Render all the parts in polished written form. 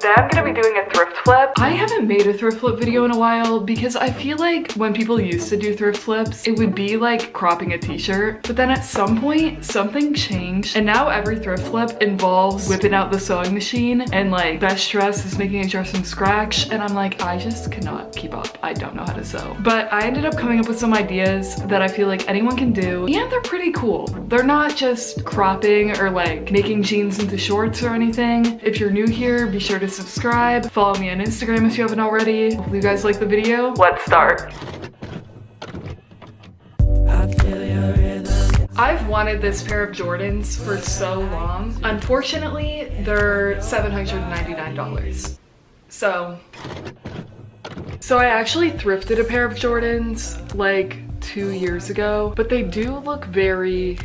Today I'm gonna be doing a thrift flip. I haven't made a thrift flip video in a while because I feel like when people used to do thrift flips, it would be like cropping a t-shirt. But then at some point, something changed and now every thrift flip involves whipping out the sewing machine and like best dress is making a dress from scratch. And I'm like, I just cannot keep up. I don't know how to sew. But I ended up coming up with some ideas that I feel like anyone can do. And they're pretty cool. They're not just cropping or like making jeans into shorts or anything. If you're new here, be sure to subscribe. Follow me on Instagram if you haven't already. Hopefully you guys like the video. Let's start. I've wanted this pair of Jordans for so long. Unfortunately, they're $799. So I actually thrifted a pair of Jordans like 2 years ago, but they do look very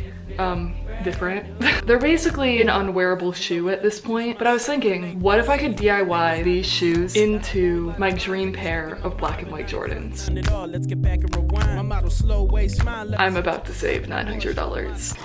different. They're basically an unwearable shoe at this point, but I was thinking, what if I could DIY these shoes into my dream pair of black and white Jordans? I'm about to save $900.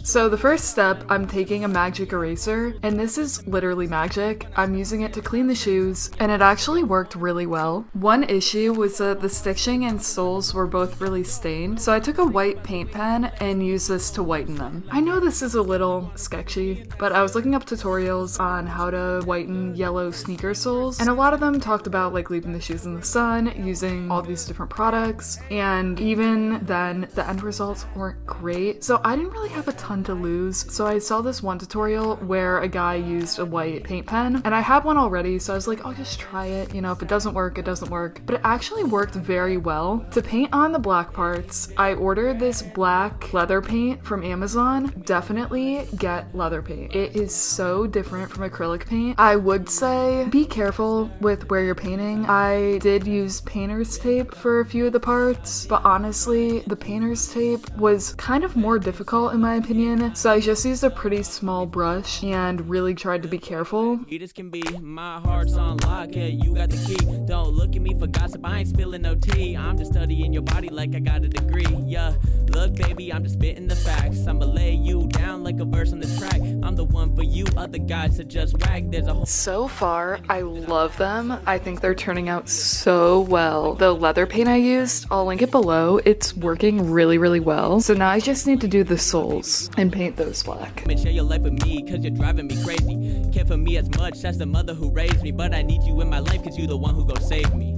So the first step, I'm taking a magic eraser, and this is literally magic. I'm using it to clean the shoes, and it actually worked really well. One issue was that the stitching and soles were both really stained, so I took a white paint pen and used this to whiten them. I know this is a little sketchy, but I was looking up tutorials on how to whiten yellow sneaker soles, and a lot of them talked about like leaving the shoes in the sun, using all these different products, and even then the end results weren't great. So I didn't really have a ton to lose, so I saw this one tutorial where a guy used a white paint pen, and I had one already, so I was like, I'll just try it. You know, if it doesn't work, it doesn't work. But it actually worked very well. To paint on the black parts, I ordered this black leather paint from Amazon. Definitely get leather paint. It is so different from acrylic paint. I would say be careful with where you're painting. I did use painter's tape for a few of the parts, but honestly, the painter's tape was kind of more difficult in my opinion, so I just used a pretty small brush and really tried to be careful. It can be my heart's on lock, yeah, you got the key. Don't look at me for gossip, I ain't spilling no tea. I'm just studying your body like I got a degree. Yeah, look baby, I'm just spitting the facts. I'ma lay you down like a verse on this track. I'm the one for you, other guys are just whack. There's a whole— So far, I love them. I think they're turning out so well. The leather paint I used, I'll link it below. It's working really, really well. So now I just need to do the soles and paint those black. Share your life with me, cause you're driving me crazy. Care for me as much as the mother who raised me, but I need you in my life cause you're the one who gon' save me.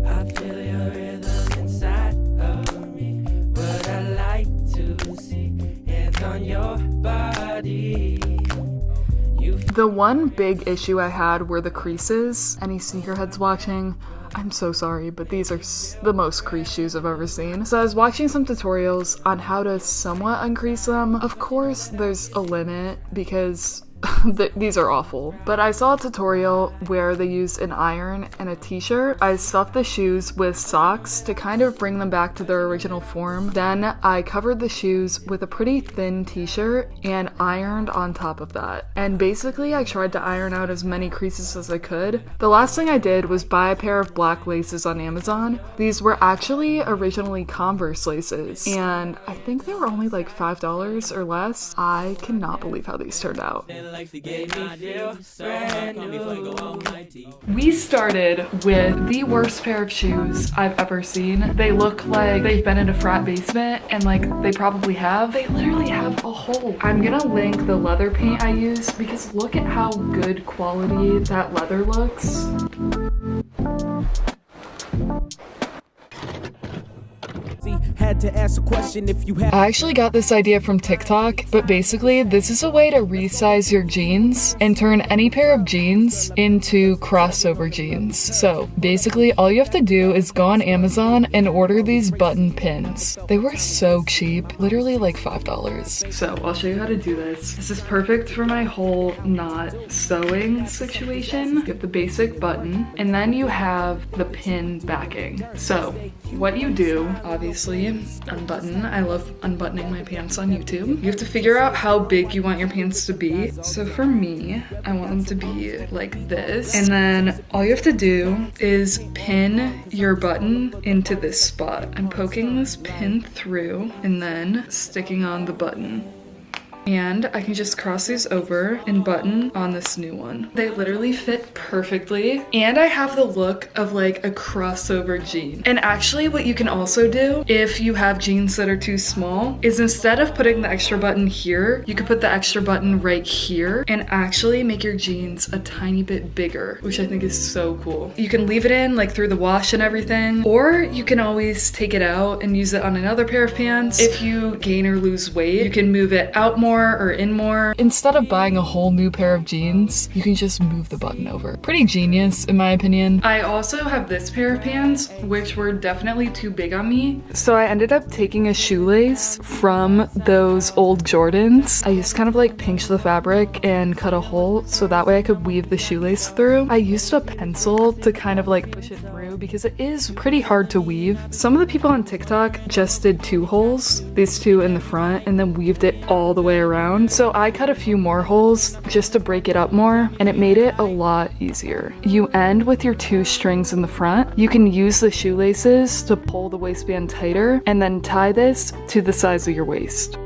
I feel your rhythm inside of me. What I like to see, hands on your body. The one big issue I had were the creases. Any sneakerheads watching, I'm so sorry, but these are the most crease shoes I've ever seen. So I was watching some tutorials on how to somewhat uncrease them. Of course, there's a limit because these are awful, but I saw a tutorial where they used an iron and a t-shirt. I stuffed the shoes with socks to kind of bring them back to their original form. Then I covered the shoes with a pretty thin t-shirt and ironed on top of that. And basically I tried to iron out as many creases as I could. The last thing I did was buy a pair of black laces on Amazon. These were actually originally Converse laces, and I think they were only like $5 or less. I cannot believe how these turned out. We started with the worst pair of shoes I've ever seen. They look like they've been in a frat basement, and like they probably have. They literally have a hole. I'm gonna link the leather paint I used because look at how good quality that leather looks. Had to ask a question if you had— I actually got this idea from TikTok, but basically this is a way to resize your jeans and turn any pair of jeans into crossover jeans. So basically all you have to do is go on Amazon and order these button pins. They were so cheap, literally like $5. So I'll show you how to do this. This is perfect for my whole not sewing situation. You have the basic button, and then you have the pin backing. So what you do, obviously, unbutton. I love unbuttoning my pants on YouTube. You have to figure out how big you want your pants to be. So for me, I want them to be like this. And then all you have to do is pin your button into this spot. I'm poking this pin through and then sticking on the button. And I can just cross these over and button on this new one. They literally fit perfectly. And I have the look of like a crossover jean. And actually what you can also do if you have jeans that are too small is instead of putting the extra button here, you could put the extra button right here and actually make your jeans a tiny bit bigger, which I think is so cool. You can leave it in like through the wash and everything, or you can always take it out and use it on another pair of pants. If you gain or lose weight, you can move it out more or in more. Instead of buying a whole new pair of jeans, you can just move the button over. Pretty genius in my opinion. I also have this pair of pants, which were definitely too big on me. So I ended up taking a shoelace from those old Jordans. I just kind of like pinched the fabric and cut a hole so that way I could weave the shoelace through. I used a pencil to kind of like push it through because it is pretty hard to weave. Some of the people on TikTok just did 2 holes, these 2 in the front, and then weaved it all the way around. So I cut a few more holes just to break it up more, and it made it a lot easier. You end with your 2 strings in the front. You can use the shoelaces to pull the waistband tighter and then tie this to the size of your waist.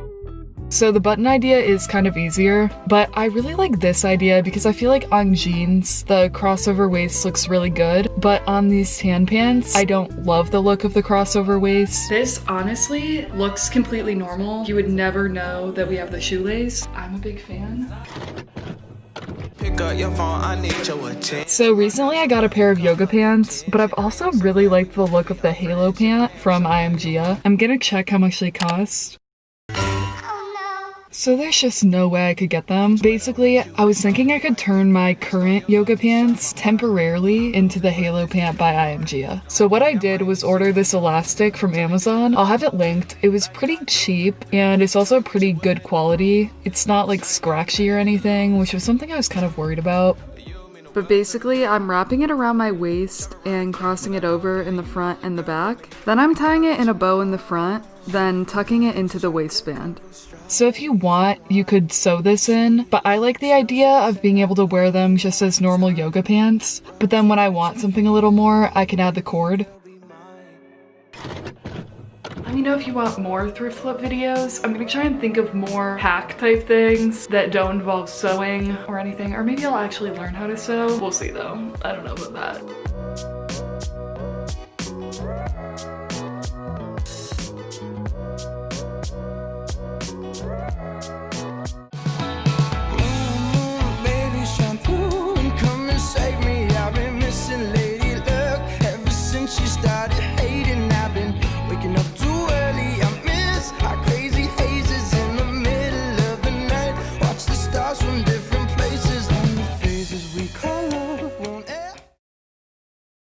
So the button idea is kind of easier, but I really like this idea because I feel like on jeans, the crossover waist looks really good, but on these tan pants, I don't love the look of the crossover waist. This honestly looks completely normal. You would never know that we have the shoelace. I'm a big fan. Pick up your phone, I need your attention. So recently I got a pair of yoga pants, but I've also really liked the look of the halo pant from IMGA. I'm gonna check how much they cost. So there's just no way I could get them. Basically, I was thinking I could turn my current yoga pants temporarily into the halo pant by IMGA. So what I did was order this elastic from Amazon. I'll have it linked. It was pretty cheap and it's also pretty good quality. It's not like scratchy or anything, which was something I was kind of worried about. But basically, I'm wrapping it around my waist and crossing it over in the front and the back. Then I'm tying it in a bow in the front, then tucking it into the waistband. So if you want, you could sew this in, but I like the idea of being able to wear them just as normal yoga pants. But then when I want something a little more, I can add the cord. Let me know if you want more thrift flip videos. I'm gonna try and think of more hack type things that don't involve sewing or anything, or maybe I'll actually learn how to sew. We'll see though. I don't know about that.